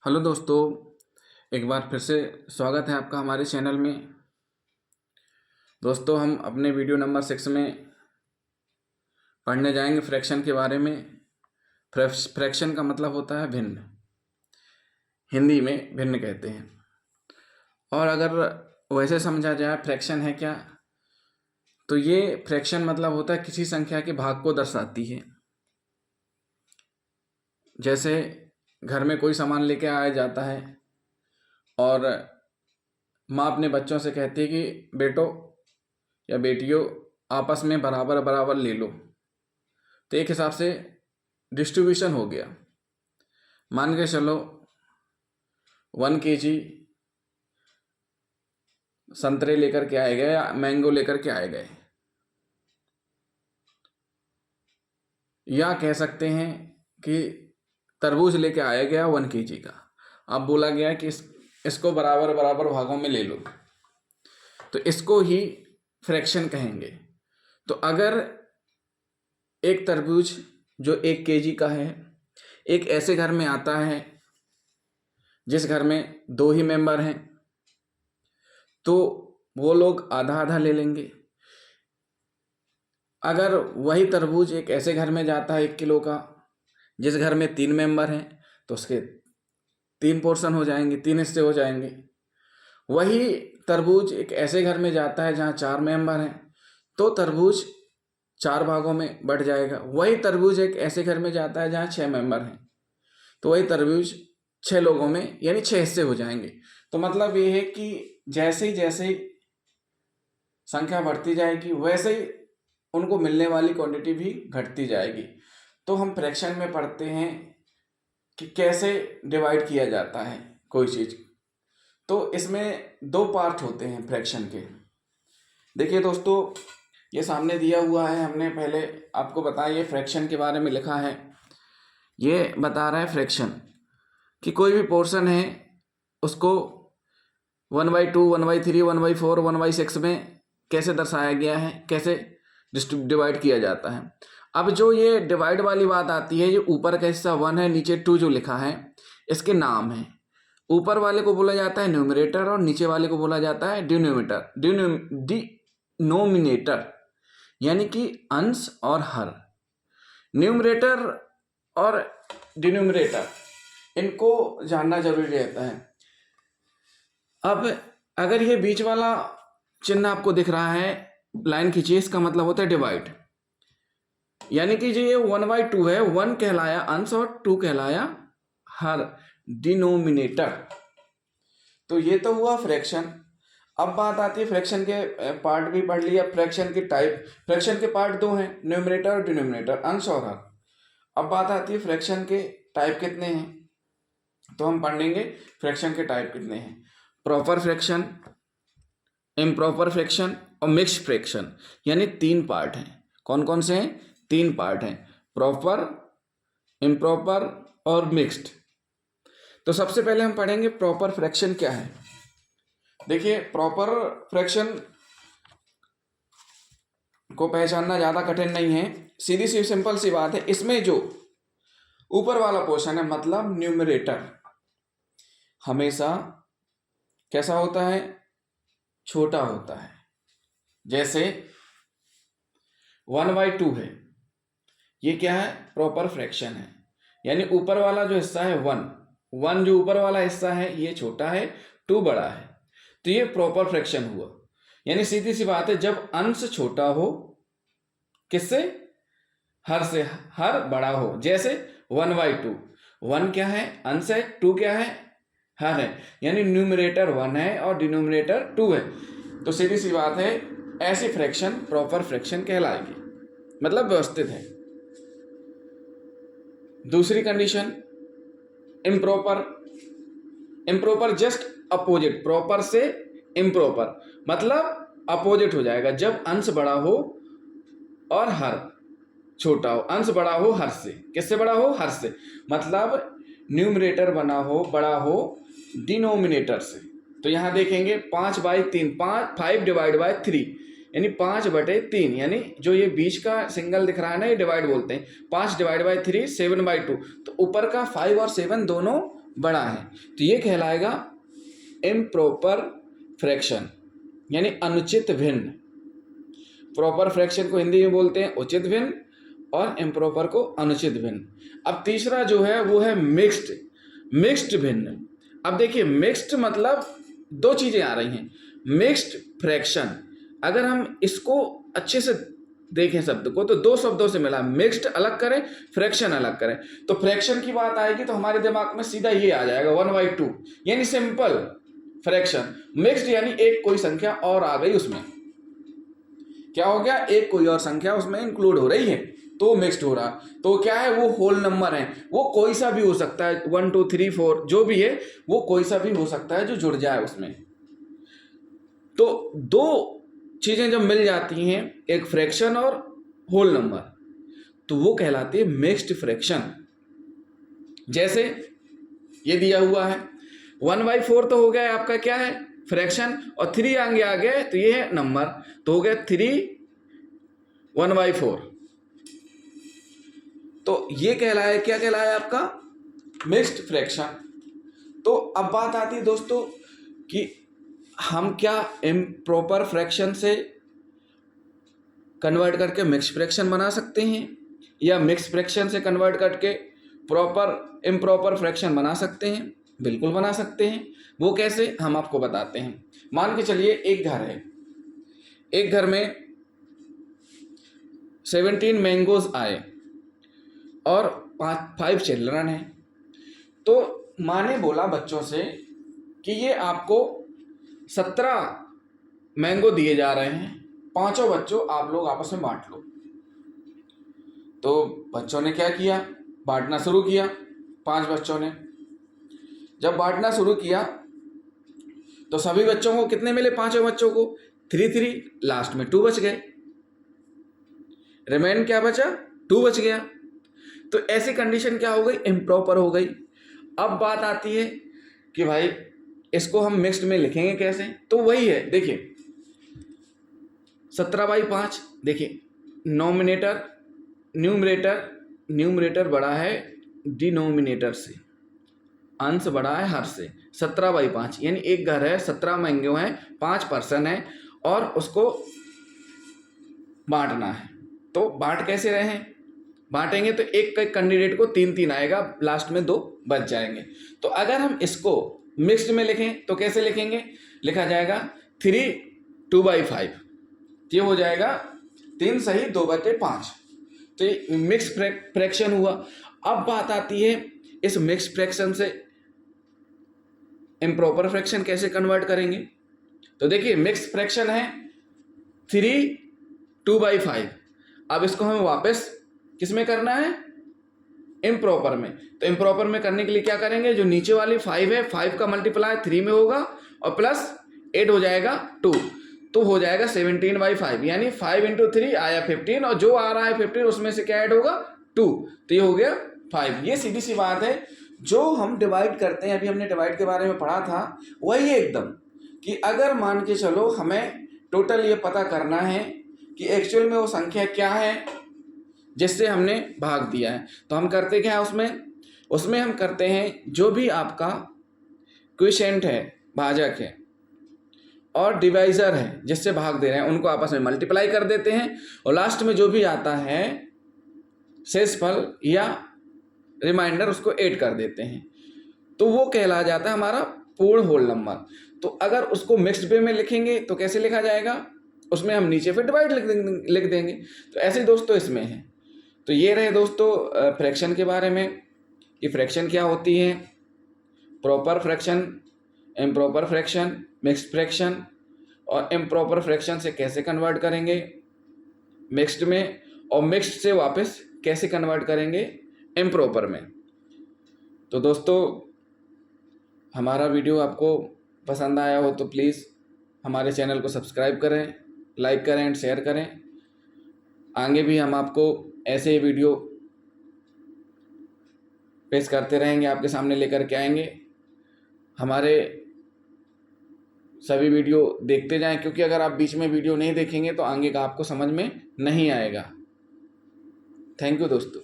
Hello दोस्तों, एक बार फिर से स्वागत है आपका हमारे चैनल में। दोस्तों, हम अपने वीडियो नंबर 6 में पढ़ने जाएंगे फ्रैक्शन के बारे में। फ्रैक्शन का मतलब होता है भिन्न, हिंदी में भिन्न कहते हैं। और अगर वैसे समझा जाए फ्रैक्शन है क्या, तो ये फ्रैक्शन मतलब होता है किसी संख्या के भाग को दर्शाती है। जैसे घर में कोई सामान लेके आया जाता है और माँ अपने बच्चों से कहती है कि बेटो या बेटियों आपस में बराबर बराबर ले लो, तो एक हिसाब से डिस्ट्रीब्यूशन हो गया। मान के चलो 1 kg संतरे लेकर के आए गए या मैंगो लेकर के आए गए, या कह सकते हैं कि तरबूज लेके आया गया 1 kg का। अब बोला गया कि इसको बराबर बराबर भागों में ले लो, तो इसको ही फ्रैक्शन कहेंगे। तो अगर एक तरबूज जो 1 kg का है एक ऐसे घर में आता है जिस घर में 2 ही मेंबर हैं, तो वो लोग आधा आधा ले लेंगे। अगर वही तरबूज एक ऐसे घर में जाता है 1 किलो का जिस घर में 3 मेंबर हैं, तो उसके 3 पोर्शन हो जाएंगे, 3 हिस्से हो जाएंगे। वही तरबूज एक ऐसे घर में जाता है जहाँ 4 मेंबर हैं, तो तरबूज 4 भागों में बढ़ जाएगा। वही तरबूज एक ऐसे घर में जाता है जहाँ 6 मेंबर हैं, तो वही तरबूज 6 लोगों में यानी 6 हिस्से हो जाएंगे। तो मतलब ये है कि जैसे ही संख्या बढ़ती जाएगी वैसे ही उनको मिलने वाली क्वांटिटी भी घटती जाएगी। तो हम फ्रैक्शन में पढ़ते हैं कि कैसे डिवाइड किया जाता है कोई चीज़। तो इसमें 2 पार्ट होते हैं फ्रैक्शन के। देखिए दोस्तों, ये सामने दिया हुआ है, हमने पहले आपको बताया ये फ्रैक्शन के बारे में लिखा है। ये बता रहा है फ्रैक्शन कि कोई भी पोर्शन है उसको 1/2, 1/3, 1/4, 1/6 में कैसे दर्शाया गया है, कैसे डिवाइड किया जाता है। अब जो ये डिवाइड वाली बात आती है, ये ऊपर का हिस्सा 1 है, नीचे 2 जो लिखा है इसके नाम है। ऊपर वाले को बोला जाता है न्यूमरेटर और नीचे वाले को बोला जाता है डिनोमिनेटर, यानी कि अंश और हर। न्यूमरेटर और डिनोमिनेटर इनको जानना जरूरी रहता है। अब अगर ये बीच वाला चिन्ह आपको दिख रहा है, लाइन खींचिए, इसका मतलब होता है डिवाइड। यानी कि जो ये 1/2 है, 1 कहलाया अंश और 2 कहलाया हर, डिनोमिनेटर। तो ये तो हुआ फ्रैक्शन। अब बात आती है फ्रैक्शन के पार्ट भी पढ़ लिया, फ्रैक्शन के टाइप। फ्रैक्शन के पार्ट 2 हैं, न्यूमरेटर और डिनोमिनेटर, अंश और हर। अब बात आती है फ्रैक्शन के टाइप कितने हैं, तो हम पढ़ लेंगे फ्रैक्शन के टाइप कितने हैं। प्रॉपर फ्रैक्शन, इम्प्रॉपर फ्रैक्शन और मिक्स्ड फ्रैक्शन, यानी 3 पार्ट हैं। कौन कौन से हैं? 3 पार्ट हैं, प्रॉपर, इम्प्रॉपर और मिक्स्ड। तो सबसे पहले हम पढ़ेंगे प्रॉपर फ्रैक्शन क्या है। देखिए, प्रॉपर फ्रैक्शन को पहचानना ज़्यादा कठिन नहीं है, सीधी सी सिंपल सी बात है। इसमें जो ऊपर वाला पोर्शन है मतलब न्यूमरेटर हमेशा कैसा होता है? छोटा होता है। जैसे 1/2 है, ये क्या है? प्रॉपर फ्रैक्शन है। यानी ऊपर वाला जो हिस्सा है 1 जो ऊपर वाला हिस्सा है ये छोटा है, 2 बड़ा है, तो ये प्रॉपर फ्रैक्शन हुआ। यानी सीधी सी बात है, जब अंश छोटा हो किससे? हर से, हर बड़ा हो। जैसे 1/2, 1 क्या है? अंश है, 2 क्या है? हर है। यानी न्यूमरेटर 1 है और डिनोमिनेटर 2 है। तो सीधी सी बात है, ऐसी फ्रैक्शन प्रॉपर फ्रैक्शन कहलाएगी, मतलब व्यवस्थित है। दूसरी condition improper. Improper just opposite, proper से इम्प्रॉपर मतलब अपोजिट हो जाएगा। जब अंश बड़ा हो और हर छोटा हो। अंश बड़ा हो हर से, किससे बड़ा हो? हर से। मतलब न्यूमरेटर बड़ा हो डिनोमिनेटर से। तो यहां देखेंगे 5/3, 5/3 यानी 5/3, यानी जो ये बीच का सिंगल दिख रहा है ना, ये डिवाइड बोलते हैं। 5/3 7/2, तो ऊपर का 5 और 7 दोनों बड़ा है, तो ये कहलाएगा इम्प्रॉपर फ्रैक्शन, यानी अनुचित भिन्न। प्रॉपर फ्रैक्शन को हिंदी में बोलते हैं उचित भिन्न और इम्प्रॉपर को अनुचित भिन्न। अब तीसरा जो है वो है मिक्स्ड भिन्न। अब देखिए मिक्स्ड मतलब दो चीजें आ रही हैं। मिक्स्ड फ्रैक्शन, अगर हम इसको अच्छे से देखें शब्द को तो दो शब्दों से मिला, मिक्स्ड अलग करें, फ्रैक्शन अलग करें। तो फ्रैक्शन की बात आएगी तो हमारे दिमाग में सीधा ये आ जाएगा 1/2, यानी सिंपल फ्रैक्शन। मिक्स्ड यानी एक कोई संख्या और आ गई, उसमें क्या हो गया, एक कोई और संख्या उसमें इंक्लूड हो रही है तो मिक्स्ड हो रहा। तो क्या है, वो होल नंबर है, वो कोई सा भी हो सकता है, 1 2 3 4 जो भी है वो कोई सा भी हो सकता है जो जुड़ जाए उसमें। तो दो चीजें जब मिल जाती हैं, एक फ्रैक्शन और होल नंबर, तो वो कहलाती है मिक्स्ड फ्रैक्शन। जैसे ये दिया हुआ है 1/4 तो हो गया आपका क्या है, फ्रैक्शन, और 3 आगे आ गए तो ये है नंबर, तो हो गया 3 1/4। तो ये कहलाया, क्या कहलाया आपका, मिक्स्ड फ्रैक्शन। तो अब बात आती है दोस्तों कि हम क्या इम्प्रॉपर फ्रैक्शन से कन्वर्ट करके मिक्स फ्रैक्शन बना सकते हैं, या मिक्स फ्रैक्शन से कन्वर्ट करके प्रॉपर इम्प्रॉपर फ्रैक्शन बना सकते हैं? बिल्कुल बना सकते हैं। वो कैसे, हम आपको बताते हैं। मान के चलिए एक घर है, एक घर में 17 मैंगोज आए और 5 चिल्ड्रन हैं। तो माँ ने बोला बच्चों से कि ये आपको 17 मैंगो दिए जा रहे हैं, 5 बच्चों आप लोग आपस में बांट लो। तो बच्चों ने क्या किया, बांटना शुरू किया। 5 बच्चों ने जब बांटना शुरू किया तो सभी बच्चों को कितने मिले, 5 बच्चों को 3 लास्ट में 2 बच गए, रिमेन क्या बचा, 2 बच गया। तो ऐसी कंडीशन क्या हो गई, इम्प्रॉपर हो गई। अब बात आती है कि भाई इसको हम मिक्स्ड में लिखेंगे कैसे, तो वही है, देखिए 17/5, देखिए नॉमिनेटर न्यूमरेटर बड़ा है डिनोमिनेटर से, अंश बड़ा है हर से। 17/5 यानी एक घर है, 17 मैंगो हैं, 5 पर्सन है और उसको बांटना है। तो बांट कैसे रहे हैं, बांटेंगे तो एक कैंडिडेट को 3 आएगा, लास्ट में 2 बच जाएंगे। तो अगर हम इसको मिक्स्ड में लिखें तो कैसे लिखेंगे, लिखा जाएगा 3 2/5, ये हो जाएगा 3 सही 2/5। तो ये मिक्स फ्रैक्शन हुआ। अब बात आती है इस मिक्स फ्रैक्शन से इम्प्रॉपर फ्रैक्शन कैसे कन्वर्ट करेंगे। तो देखिए मिक्स फ्रैक्शन है 3 2/5, अब इसको हमें वापस किस में करना है, इम्प्रॉपर में। तो इम्प्रॉपर में करने के लिए क्या करेंगे, जो नीचे वाली 5 है, 5 का मल्टीप्लाई 3 में होगा और प्लस 8 हो जाएगा 2, तो हो जाएगा 17/5, यानी 5 × 3 आया 15 और जो आ रहा है 15 उसमें से क्या ऐड होगा 2, तो ये हो गया 5। ये सीधी सी बात है, जो हम डिवाइड करते हैं, अभी हमने डिवाइड के बारे में पढ़ा था, वही एकदम कि अगर मान के चलो हमें टोटल ये पता करना है कि एक्चुअल में वो संख्या क्या है जिससे हमने भाग दिया है, तो हम करते क्या है उसमें हम करते हैं जो भी आपका क्वोशिएंट है, भाजक है, और डिवाइजर है जिससे भाग दे रहे हैं, उनको आपस में मल्टीप्लाई कर देते हैं और लास्ट में जो भी आता है शेषफल या रिमाइंडर उसको ऐड कर देते हैं, तो वो कहला जाता है हमारा पूर्ण होल नंबर। तो अगर उसको मिक्स्ड वे में लिखेंगे तो कैसे लिखा जाएगा, उसमें हम नीचे फिर डिवाइड लिख देंगे। तो ऐसे दोस्तों इसमें है। तो ये रहे दोस्तों फ्रैक्शन के बारे में कि फ्रैक्शन क्या होती है, proper fraction, improper fraction, mixed fraction, और इम्प्रॉपर फ्रैक्शन से कैसे कन्वर्ट करेंगे मिक्स्ड में, और मिक्स्ड से वापस कैसे कन्वर्ट करेंगे इम्प्रॉपर में। तो दोस्तों हमारा वीडियो आपको पसंद आया हो तो प्लीज़ हमारे चैनल को सब्सक्राइब करें, लाइक करें एंड शेयर करें। आगे भी हम आपको ऐसे ही वीडियो पेश करते रहेंगे, आपके सामने लेकर के आएंगे। हमारे सभी वीडियो देखते जाएं, क्योंकि अगर आप बीच में वीडियो नहीं देखेंगे तो आगे का आपको समझ में नहीं आएगा। थैंक यू दोस्तों।